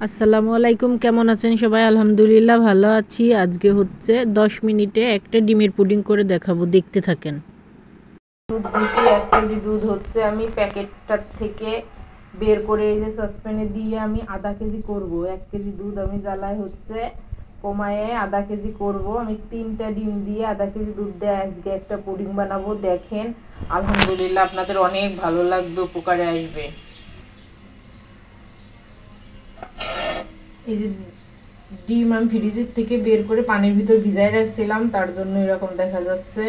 আসসালামু আলাইকুম, কেমন আছেন সবাই? আলহামদুলিল্লাহ ভালো আছি। আজকে হচ্ছে 10 মিনিটে একটা ডিমের পুডিং করে দেখাবো, দেখতে থাকেন। দুধ দিচ্ছি, 1 কেজি দুধ হচ্ছে আমি প্যাকেটটার থেকে বের করে এই যে সসপ্যানে দিয়ে আমি আধা কেজি করব। 1 কেজি দুধ আমি জ্বালায় হচ্ছে কমায়ে আধা কেজি করব। আমি 3টা ডিম দিয়ে আধা কেজি দুধ দিয়ে আজকে একটা পুডিং বানাবো। দেখেন, আলহামদুলিল্লাহ আপনাদের অনেক ভালো লাগবে, উপকারে আসবে। এই যে ডিম আমি ফ্রিজের থেকে বের করে পানির ভিতর ভিজাই রাখছিলাম, তার জন্য এরকম দেখা যাচ্ছে।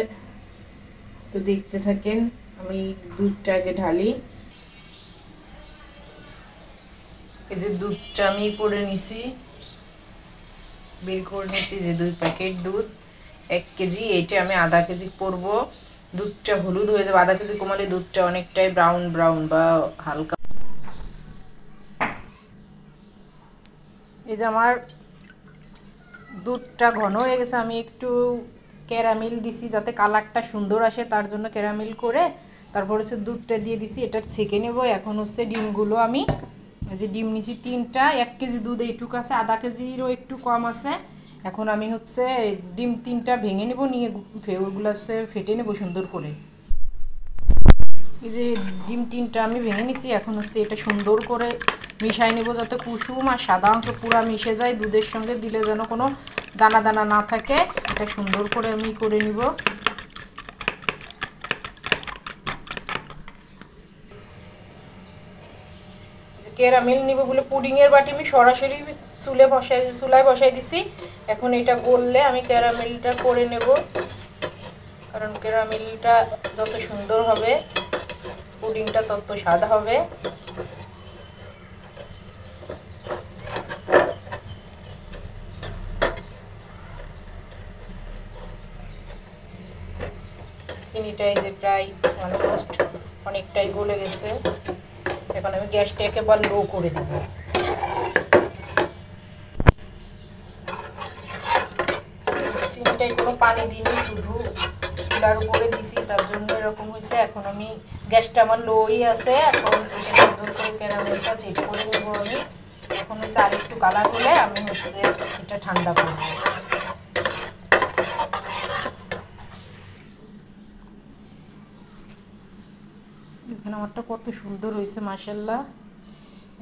তো দেখতে থাকেন, আমি দুধটা আগে ঢালি। এই যে দুধটা আমি করে নিছি, বের করে নিছি। যে 2 প্যাকেট দুধ, 1 কেজি, এইটা আমি আধা কেজি করব। দুধটা হলুদ হয়ে যাবে, আধা কেজি কমালে দুধটা অনেকটাই ব্রাউন ব্রাউন বা হালকা। এই যে আমার দুধটা ঘন হয়ে গেছে, আমি একটু ক্যারামেল দিছি যাতে কালারটা সুন্দর আসে, তার জন্য ক্যারামেল করে তারপর হচ্ছে দুধটা দিয়ে দিছি। এটা ছেঁকে নেব। এখন হচ্ছে ডিমগুলো আমি এই যে ডিম নিছি 3টা, 1 কেজি দুধ এইটুকু আছে, আধা কেজিরও একটু কম আছে। এখন আমি হচ্ছে ডিম 3টা ভেঙে নেব, নিয়ে ওগুলো হচ্ছে ফেটে নেব সুন্দর করে। এই যে ডিম 3টা আমি ভেঙে নিছি। এখন হচ্ছে এটা সুন্দর করে মিশাই নেব যাতে কুসুম আর সাদা অংশ পুরো মিশে যায়। দুধের সঙ্গে দিলে যেন কোনো দানা দানা না থাকে, এটা সুন্দর করে আমি করে নিব। ক্যারামেল নিব বলে পুডিংয়ের বাটি আমি সরাসরি চুলায় বসাই দিছি। এখন এটা গললে আমি ক্যারামেলটা করে নেব, কারণ ক্যারামেলটা যত সুন্দর হবে পুডিংটা তত স্বাদ হবে। চিনিটাই যে প্রায় অলমোস্ট অনেকটাই গলে গেছে। এখন আমি গ্যাসটা একেবারে লো করে দেব। চিনিটাই কোনো পানি দিইনি, শুধু চুলার উপরে দিছি, তার জন্য এরকম হয়েছে। এখন আমি গ্যাসটা আমার লোই আছে। এখন সুন্দর করে ক্যারামেলটা চেক করে নেব আমি। এখন হচ্ছে আর একটু কালার হলে আমি হচ্ছে এটা ঠান্ডা করবো। এখানে আমারটা কত সুন্দর হয়েছে মাশাআল্লাহ।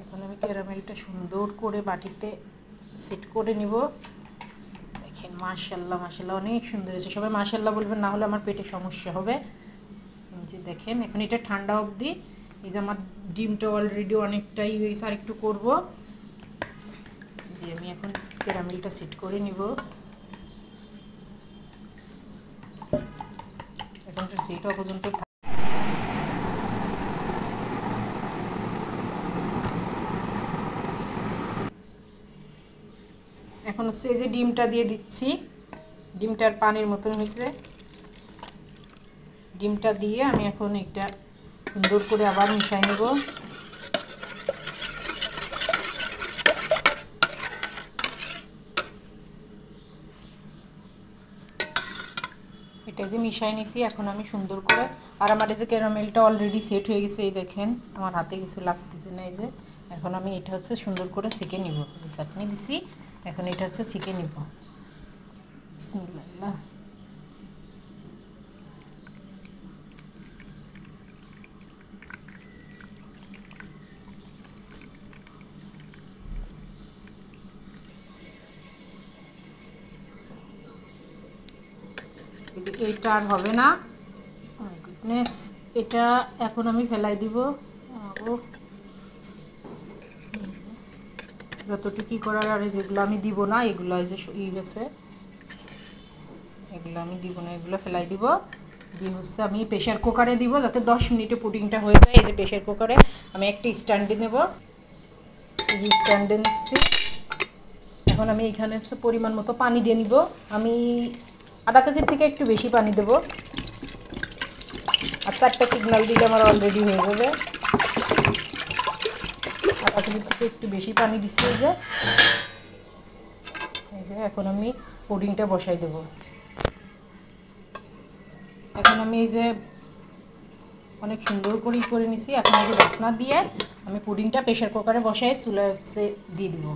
এখন আমি ক্যারামেলটা সুন্দর করে বাটিতে সেট করে নিব। দেখেন মাশাআল্লাহ মাশাআল্লাহ অনেক সুন্দর হয়েছে। সবাই মাশাআল্লাহ বলবেন, না হলে আমার পেটে সমস্যা হবে। যে দেখেন, এখন এটা ঠান্ডা অবধি এই যে আমার ডিমটা অলরেডি অনেকটাই হয়ে গেছে, আর একটু করবো। যে আমি এখন ক্যারামেলটা সেট করে নিব। এখন সেট হওয়া পর্যন্ত এখন হচ্ছে এই যে ডিমটা দিয়ে দিচ্ছি। ডিমটার পানির মতন হয়েছে। ডিমটা দিয়ে আমি এখন একটা সুন্দর করে আবার মিশাই নেব। এটা যে মিশাই নিছি, এখন আমি সুন্দর করে, আর আমার এই যে ক্যারামেলটা অলরেডি সেট হয়ে গেছে। এই দেখেন আমার হাতে কিছু লাগতেছে না। এই যে এখন আমি এটা হচ্ছে সুন্দর করে ছেঁকে নিব। যে চাটনি দিছি, এখন এটা হচ্ছে ছেঁকে নিব। বিসমিল্লাহ। এই যে এইটা আর হবে না, গুডনেস। এটা এখন আমি ফেলাই দিব। যতটুকু করার, আর যেগুলো আমি দিব না এগুলো এই যে গেছে, এগুলো আমি দিব না, এগুলো ফেলাই দিব। দিয়ে হচ্ছে আমি প্রেশার কুকারে দিব যাতে 10 মিনিটে পুডিংটা হয়ে যায়। এই যে প্রেশার কুকারে আমি একটা স্ট্যান্ডে নেব। এই যে স্ট্যান্ডে নিচ্ছি। এখন আমি এখানে হচ্ছে পরিমাণ মতো পানি দিয়ে নিব। আমি আধা কেজির থেকে একটু বেশি পানি দেব, আর 4টা সিগনাল দিলে আমার অলরেডি হয়ে যাবে। আধা কেজির থেকে একটু বেশি পানি দিচ্ছি। এই যে এখন আমি পুডিংটা বসাই দেব। এখন আমি এই যে অনেক সুন্দর করে নিছি। এখন এই যে ঢাকনা দিয়ে আমি পুডিংটা প্রেশার কুকারে বসাই চুলায় দিয়ে দিব,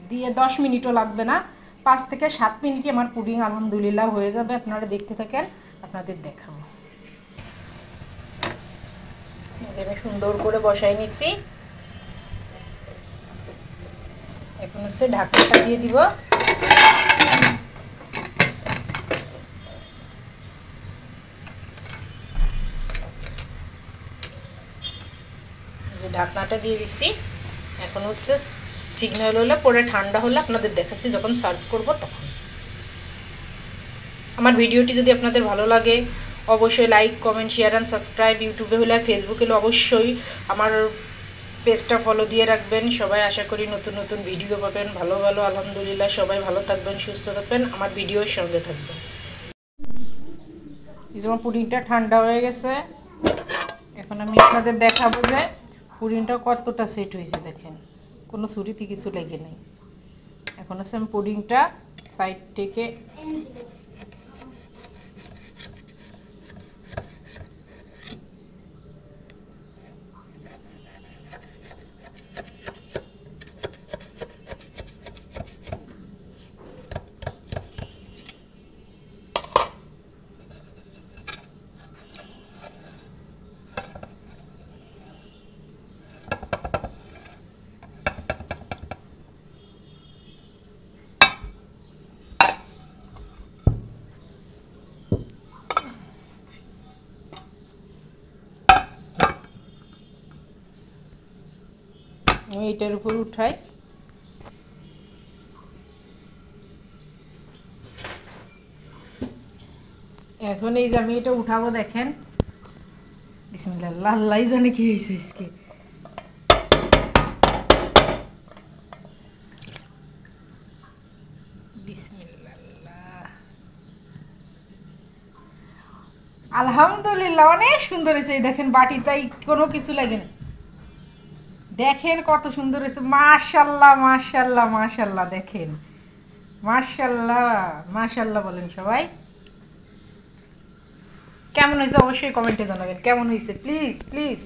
দিয়ে 10 মিনিটও লাগবে না, 5 থেকে 7 মিনিটে আমার পুডিং আলহামদুলিল্লাহ হয়ে যাবে। আপনারা দেখতে থাকেন, আপনাদের দেখাবো। আমি সুন্দর করে বসাই নিছি, এখন হচ্ছে ঢাকনাটা দিয়ে দিব। ঢাকনাটা দিয়ে দিছি, এখন হচ্ছে সিগন্যাল হলে পরে ঠান্ডা হলে আপনাদের দেখাচ্ছি যখন সার্ভ করব তখন। আমার ভিডিওটি যদি আপনাদের ভালো লাগে অবশ্যই like, comment, share and subscribe. ইউটিউবে হলে আর ফেসবুকে হলে অবশ্যই আমার পেজটা ফলো দিয়ে রাখবেন। সবাই আশা করি নতুন নতুন ভিডিও পাবেন, ভালো ভালো। আলহামদুলিল্লাহ সবাই ভালো থাকবেন, সুস্থ থাকবেন, আমার ভিডিওর সঙ্গে থাকবেন। এই যেমন পুডিংটা ঠান্ডা হয়ে গেছে, এখন আমি আপনাদের দেখাবো যে পুডিংটা কতটা সেট হয়েছে। দেখেন কোনো ছুরিতে কিছু লেগে নেই। এখন হচ্ছে আমি পুডিংটা সাইড থেকে এইটার উপর উঠাই। এখন এই যে আমি এটা উঠাবো, দেখেন বিসমিল্লাহ, আল্লাহ জানে কি হয়েছে আজকে। বিসমিল্লাহ, আলহামদুলিল্লাহ অনেক সুন্দর হয়েছে। এই দেখেন বাটিটাই কোনো কিছু লাগে না, দেখেন কত সুন্দর হয়েছে। মাশাল্লাহ মাশাল্লাহ মাশাল্লাহ, দেখেন মাশাল্লাহ মাশাল্লাহ বলেন সবাই। কেমন হয়েছে অবশ্যই কমেন্টে জানাবেন কেমন হয়েছে, প্লিজ প্লিজ।